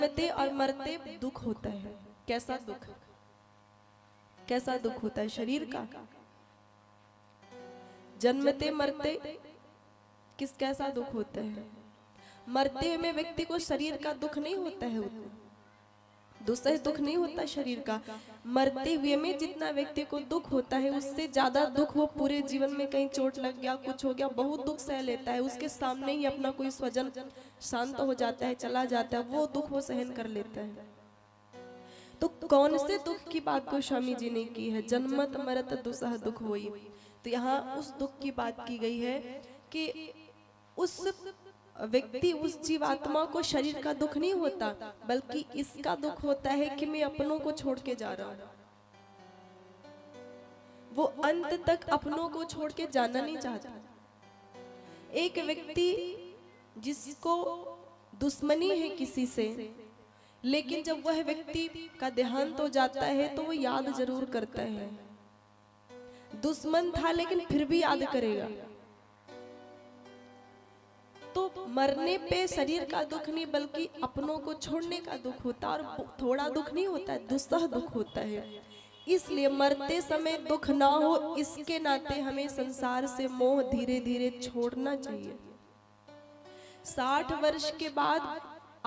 जन्मते और मरते दुख होता है। कैसा दुख? कैसा दुख होता है? शरीर का। जन्मते मरते कैसा दुख होता है? मरते में व्यक्ति को शरीर का दुख नहीं होता है, उतना दूसरा दुख नहीं होता शरीर का। मरते हुए में जितना व्यक्ति को दुख होता है उससे ज्यादा दुख वो पूरे जीवन में कहीं चोट लग गया, कुछ हो गया, बहुत दुख सह लेता है। उसके सामने ही अपना कोई स्वजन शांत हो जाता है, चला जाता है, वो दुख वो सहन कर लेता है। तो कौन से दुख की बात गोस्वामी जी ने की है? जन्मत मरत दुसह दुख होई। तो यहाँ उस दुख की बात की गई है कि उस व्यक्ति, उस जीवात्मा को शरीर का दुख नहीं होता, बल्कि इसका दुख होता है कि मैं अपनों को छोड़ के जा रहा हूं। वो अंत तक अपनों को छोड़ के जाना नहीं चाहता। एक व्यक्ति जिसको दुश्मनी है किसी से, लेकिन जब वह व्यक्ति का देहांत हो जाता है तो वो याद जरूर करता है। दुश्मन था लेकिन फिर भी याद करेगा। तो मरने पे शरीर का दुख नहीं बल्कि अपनों को छोड़ने का दुख होता है, और थोड़ा दुख नहीं होता है, दुस्सह दुख होता है। इसलिए मरते समय दुख ना हो, इसके नाते हमें संसार से मोह धीरे धीरे छोड़ना चाहिए। 60 वर्ष के बाद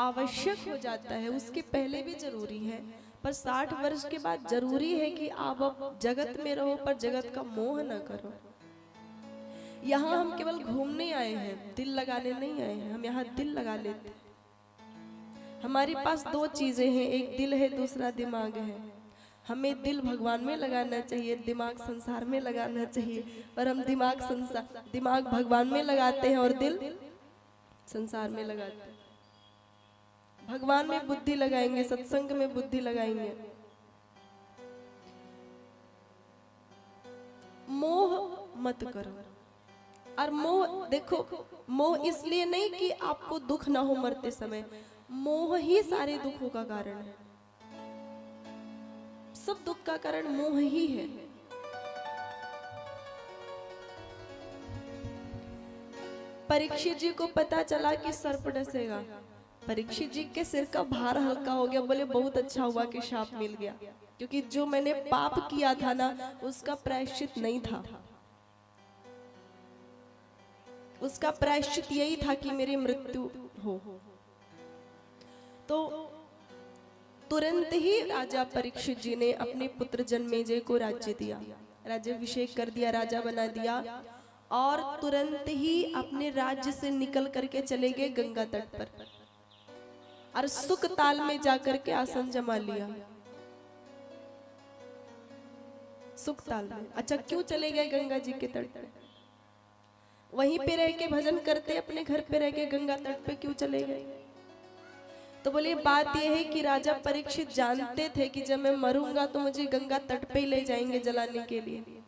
आवश्यक हो जाता है, उसके पहले भी जरूरी है, पर 60 वर्ष के बाद जरूरी है कि आप अब जगत में रहो पर जगत का मोह न करो। यहाँ हम केवल घूमने आए हैं, दिल लगाने नहीं आए हैं। हम यहाँ दिल लगा लेते हैं। हमारे पास दो चीजें हैं, एक दिल है, दूसरा दिमाग है। हमें दिल भगवान में लगाना चाहिए, दिमाग संसार में लगाना चाहिए, पर हम दिमाग भगवान में लगाते हैं और दिल संसार में लगाते हैं। भगवान में बुद्धि लगाएंगे, सत्संग में बुद्धि लगाएंगे। मोह मत करो। और मोह देखो, मोह इसलिए नहीं कि आपको दुख ना हो मरते समय, मोह ही सारे दुखों का कारण है। सब दुख का कारण मोह ही है। परीक्षित जी को पता चला कि सर्प डसेगा। परीक्षित जी के सिर का भार हल्का हो गया। बोले बहुत अच्छा हुआ कि शाप मिल गया, क्योंकि जो मैंने पाप किया था ना उसका प्रायश्चित नहीं था। उसका प्रायश्चित यही था कि मेरी मृत्यु हो। तो तुरंत ही राजा परीक्षित जी ने अपने पुत्र जन्मेजय को राज्य दिया, राज्याभिषेक कर दिया, राजा बना दिया, और तुरंत ही अपने राज्य से निकल करके चले गए गंगा तट पर और सुख ताल में जाकर के आसन जमा लिया। सुख ताल में। अच्छा, क्यों चले गए गंगा जी के तट पर? वहीं पे रह के भजन करते, अपने घर पे रह के गंगा तट पे क्यों चले गए? तो बोले बात यह है कि राजा परीक्षित जानते थे कि जब मैं मरूंगा तो मुझे गंगा तट पे ही ले जाएंगे जलाने के लिए।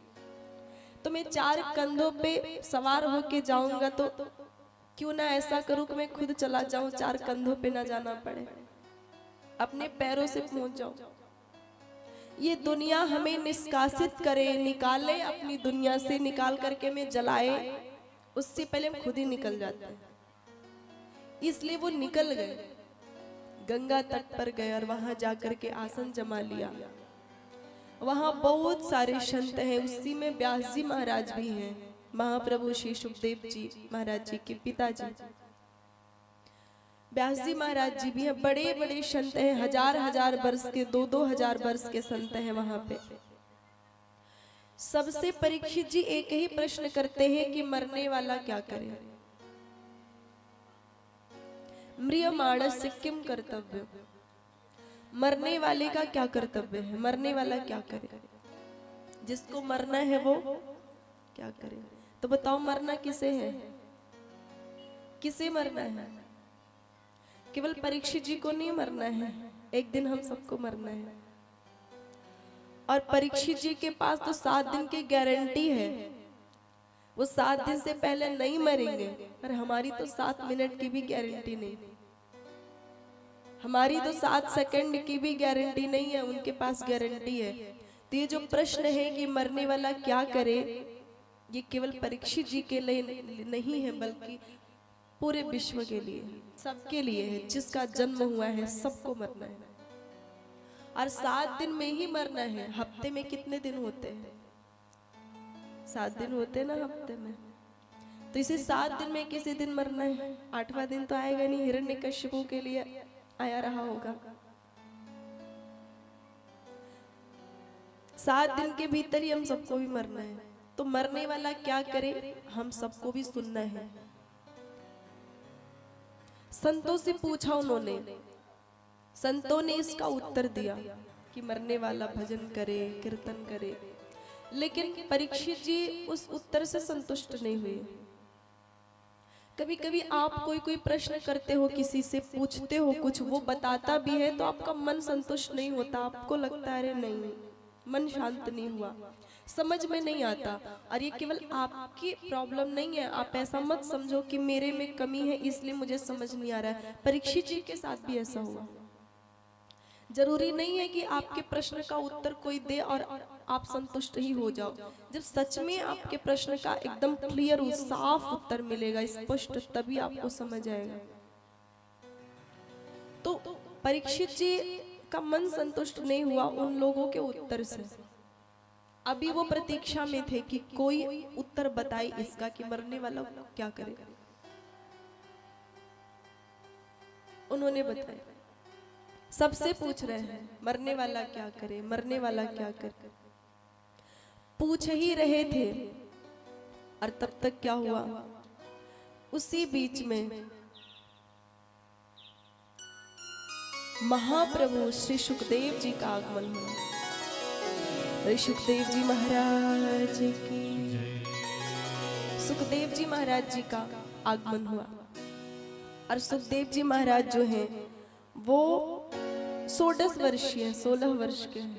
तो मैं 4 कंधों पे सवार होके जाऊंगा, तो क्यों ना ऐसा करूं कि मैं खुद चला जाऊं, 4 कंधों पे ना जाना पड़े, अपने पैरों से पहुंच जाऊं। ये दुनिया हमें निष्कासित करे, निकाले, अपनी दुनिया से निकाल करके मैं जलाए, उससे पहले हम खुद ही निकल जाते हैं। इसलिए वो निकल गए, गंगा तट पर गए और वहां जाकर के आसन जमा लिया। वहां बहुत सारे संत हैं, उसी में व्यास जी महाराज भी हैं, महाप्रभु श्री सुखदेव जी महाराज जी के पिताजी व्यास जी महाराज जी भी हैं। बड़े बड़े संत हैं, हजार वर्ष के, 2-2 हजार वर्ष के संत हैं वहां पे। सबसे परीक्षित जी एक ही प्रश्न करते हैं कि मरने वाला क्या करे? म्रियमाणस्य किम कर्तव्य? मरने वाले का क्या कर्तव्य है? मरने वाला क्या करे? जिसको मरना है वो क्या करे? तो बताओ, मरना किसे है? किसे मरना है? केवल परीक्षित जी को नहीं मरना है, एक दिन हम सबको मरना है। और परीक्षित जी के पास तो 7 दिन की गारंटी है, वो 7 दिन से पहले नहीं मरेंगे। पर हमारी तो 7 मिनट की भी गारंटी नहीं, हमारी तो 7 सेकंड की भी गारंटी नहीं है, उनके पास गारंटी है। तो ये जो प्रश्न है कि मरने वाला क्या करे, ये केवल परीक्षित जी के लिए नहीं है, बल्कि पूरे विश्व के लिए, सबके लिए है। जिसका जन्म हुआ है सबको मरना है, और 7 दिन में ही मरना है। हफ्ते में कितने दिन होते हैं? 7 दिन होते हैं ना हफ्ते में। तो इसे 7 दिन में किसी दिन मरना है। 8वां दिन तो आएगा नहीं, हिरण्यकश्यपु के लिए आया रहा होगा। 7 दिन के भीतर ही हम सबको भी मरना है। तो मरने वाला क्या करे, हम सबको भी सुनना है। संतों से पूछा उन्होंने, संतों ने इसका उत्तर दिया कि मरने वाला भजन करे, कीर्तन करे। लेकिन परीक्षित जी उस उत्तर से संतुष्ट नहीं हुए। कभी कभी आप कोई प्रश्न करते हो, किसी से पूछते हो, कुछ वो बताता भी है तो आपका मन संतुष्ट नहीं होता। आपको लगता है अरे नहीं, मन शांत नहीं हुआ, समझ में नहीं आता। और ये केवल आपकी प्रॉब्लम नहीं है। आप ऐसा मत समझो कि मेरे में कमी है इसलिए मुझे समझ नहीं आ रहा है। परीक्षित जी के साथ भी ऐसा हुआ। जरूरी नहीं है कि आपके प्रश्न का उत्तर कोई दे और आप संतुष्ट ही हो जाओ। जब सच में आपके प्रश्न का एकदम क्लियर साफ उत्तर मिलेगा, स्पष्ट, तभी आपको समझ आएगा। तो परीक्षित जी का मन संतुष्ट नहीं हुआ उन लोगों के उत्तर से। अभी वो प्रतीक्षा में थे कि कोई उत्तर बताए इसका कि मरने वाला क्या करेगा। उन्होंने बताया, सबसे पूछ रहे हैं मरने वाला क्या करे, मरने वाला क्या करे। पूछ ही रहे थे और तब तक क्या हुआ, उसी बीच में महाप्रभु श्री सुखदेव जी का आगमन हुआ। श्री सुखदेव जी महाराज की, सुखदेव जी महाराज जी का आगमन हुआ। और सुखदेव जी महाराज जो हैं वो 16 वर्षीय 16 वर्ष के हैं।